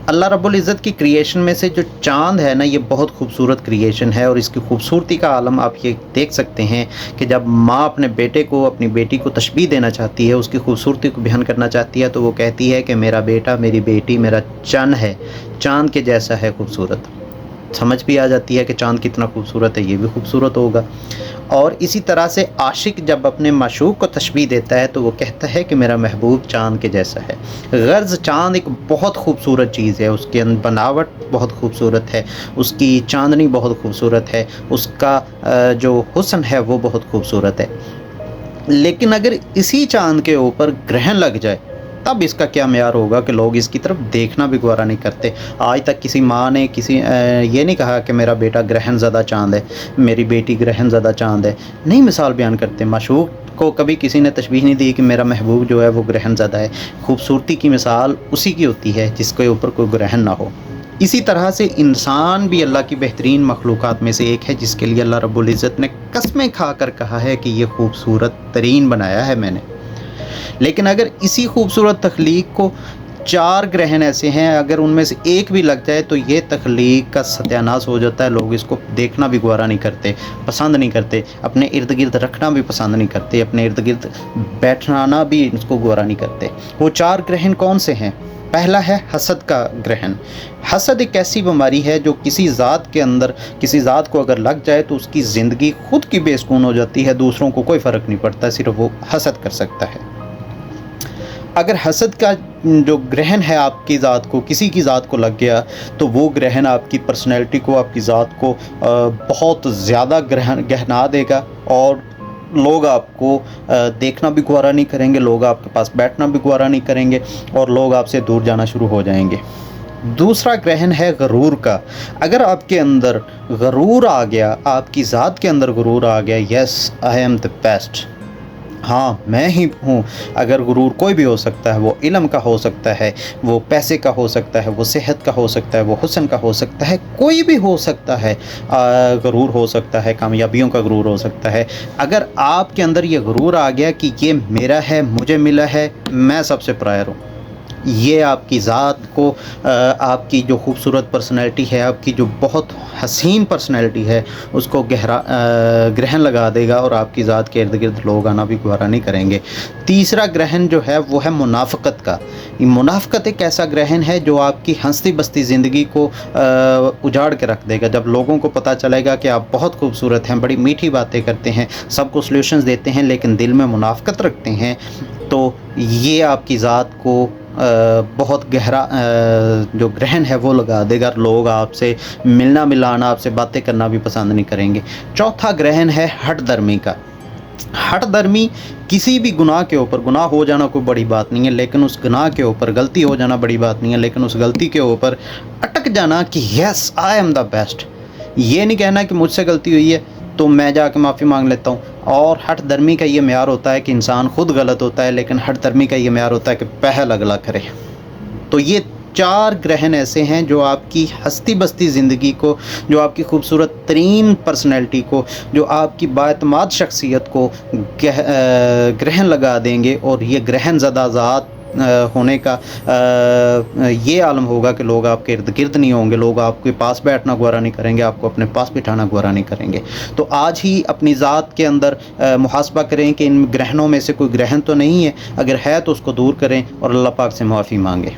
اللہ رب العزت کی کریشن میں سے جو چاند ہے نا، یہ بہت خوبصورت کریشن ہے، اور اس کی خوبصورتی کا عالم آپ یہ دیکھ سکتے ہیں کہ جب ماں اپنے بیٹے کو، اپنی بیٹی کو تشبیہ دینا چاہتی ہے، اس کی خوبصورتی کو بیان کرنا چاہتی ہے، تو وہ کہتی ہے کہ میرا بیٹا، میری بیٹی میرا چاند ہے، چاند کے جیسا ہے خوبصورت۔ سمجھ بھی آ جاتی ہے کہ چاند کتنا خوبصورت ہے، یہ بھی خوبصورت ہوگا۔ اور اسی طرح سے عاشق جب اپنے معشوق کو تشبیہ دیتا ہے تو وہ کہتا ہے کہ میرا محبوب چاند کے جیسا ہے۔ غرض چاند ایک بہت خوبصورت چیز ہے، اس کے بناوٹ بہت خوبصورت ہے، اس کی چاندنی بہت خوبصورت ہے، اس کا جو حسن ہے وہ بہت خوبصورت ہے۔ لیکن اگر اسی چاند کے اوپر گرہن لگ جائے تب اس کا کیا معیار ہوگا کہ لوگ اس کی طرف دیکھنا بھی گوارا نہیں کرتے۔ آج تک کسی ماں نے یہ نہیں کہا کہ میرا بیٹا گرہن زدہ چاند ہے، میری بیٹی گرہن زدہ چاند ہے، نہیں مثال بیان کرتے۔ معشوق کو کبھی کسی نے تشبیہ نہیں دی کہ میرا محبوب جو ہے وہ گرہن زدہ ہے۔ خوبصورتی کی مثال اسی کی ہوتی ہے جس کے اوپر کوئی گرہن نہ ہو۔ اسی طرح سے انسان بھی اللہ کی بہترین مخلوقات میں سے ایک ہے، جس کے لیے اللہ رب العزت نے قسمیں کھا کر کہا ہے کہ یہ خوبصورت ترین بنایا ہے میں نے۔ لیکن اگر اسی خوبصورت تخلیق کو 4 گرہن ایسے ہیں، اگر ان میں سے ایک بھی لگ جائے تو یہ تخلیق کا ستیہ ناش ہو جاتا ہے۔ لوگ اس کو دیکھنا بھی گوارا نہیں کرتے، پسند نہیں کرتے، اپنے ارد گرد رکھنا بھی پسند نہیں کرتے، اپنے ارد گرد بیٹھنا بھی اس کو گوارا نہیں کرتے۔ وہ 4 گرہن کون سے ہیں؟ پہلا ہے حسد کا گرہن۔ حسد ایک ایسی بیماری ہے جو کسی ذات کو اگر لگ جائے تو اس کی زندگی خود کی بے سکون ہو جاتی ہے، دوسروں کو کوئی فرق نہیں پڑتا، صرف وہ حسد کر سکتا ہے۔ اگر حسد کا جو گرہن ہے آپ کی ذات کو، کسی کی ذات کو لگ گیا تو وہ گرہن آپ کی پرسنالٹی کو، آپ کی ذات کو بہت زیادہ گہنا دے گا، اور لوگ آپ کو دیکھنا بھی گوارا نہیں کریں گے، لوگ آپ کے پاس بیٹھنا بھی گوارا نہیں کریں گے، اور لوگ آپ سے دور جانا شروع ہو جائیں گے۔ دوسرا گرہن ہے غرور کا۔ اگر آپ کے اندر غرور آ گیا، آپ کی ذات کے اندر غرور آ گیا، یس آئی ایم دی بیسٹ، ہاں میں ہی ہوں۔ اگر غرور کوئی بھی ہو سکتا ہے، وہ علم کا ہو سکتا ہے، وہ پیسے کا ہو سکتا ہے، وہ صحت کا ہو سکتا ہے، وہ حسن کا ہو سکتا ہے، کوئی بھی ہو سکتا ہے، غرور ہو سکتا ہے، کامیابیوں کا غرور ہو سکتا ہے۔ اگر آپ کے اندر یہ غرور آ گیا کہ یہ میرا ہے، مجھے ملا ہے، میں سب سے پرائر ہوں، یہ آپ کی ذات کو، آپ کی جو خوبصورت پرسنالٹی ہے، آپ کی جو بہت حسین پرسنالٹی ہے، اس کو گرہن لگا دے گا، اور آپ کی ذات کے ارد گرد لوگ آنا بھی گوارا نہیں کریں گے۔ تیسرا گرہن جو ہے وہ ہے منافقت کا۔ منافقت ایک ایسا گرہن ہے جو آپ کی ہنستی بستی زندگی کو اجاڑ کے رکھ دے گا۔ جب لوگوں کو پتہ چلے گا کہ آپ بہت خوبصورت ہیں، بڑی میٹھی باتیں کرتے ہیں، سب کو سلیوشنز دیتے ہیں، لیکن دل میں منافقت رکھتے ہیں، تو یہ آپ کی ذات کو بہت گہرا جو گرہن ہے وہ لگا دے گا، لوگ آپ سے ملنا ملانا، آپ سے باتیں کرنا بھی پسند نہیں کریں گے۔ چوتھا گرہن ہے ہٹ درمی کا۔ ہٹ درمی کسی بھی گناہ کے اوپر، گناہ ہو جانا کوئی بڑی بات نہیں ہے، لیکن اس گناہ کے اوپر، غلطی ہو جانا بڑی بات نہیں ہے، لیکن اس غلطی کے اوپر اٹک جانا کہ یس آئی ایم دا بیسٹ، یہ نہیں کہنا کہ مجھ سے غلطی ہوئی ہے تو میں جا کے معافی مانگ لیتا ہوں۔ اور ہٹ درمی کا یہ معیار ہوتا ہے کہ انسان خود غلط ہوتا ہے، لیکن ہٹ درمی کا یہ معیار ہوتا ہے کہ پہل اگلا کرے۔ تو یہ 4 گرہن ایسے ہیں جو آپ کی ہستی بستی زندگی کو، جو آپ کی خوبصورت ترین پرسنالٹی کو، جو آپ کی بااعتماد شخصیت کو گرہن لگا دیں گے، اور یہ گرہن زدہ ذات ہونے کا یہ عالم ہوگا کہ لوگ آپ کے ارد گرد نہیں ہوں گے، لوگ آپ کے پاس بیٹھنا گوارا نہیں کریں گے، آپ کو اپنے پاس بٹھانا گوارا نہیں کریں گے۔ تو آج ہی اپنی ذات کے اندر محاسبہ کریں کہ ان گرہنوں میں سے کوئی گرہن تو نہیں ہے، اگر ہے تو اس کو دور کریں اور اللہ پاک سے معافی مانگیں۔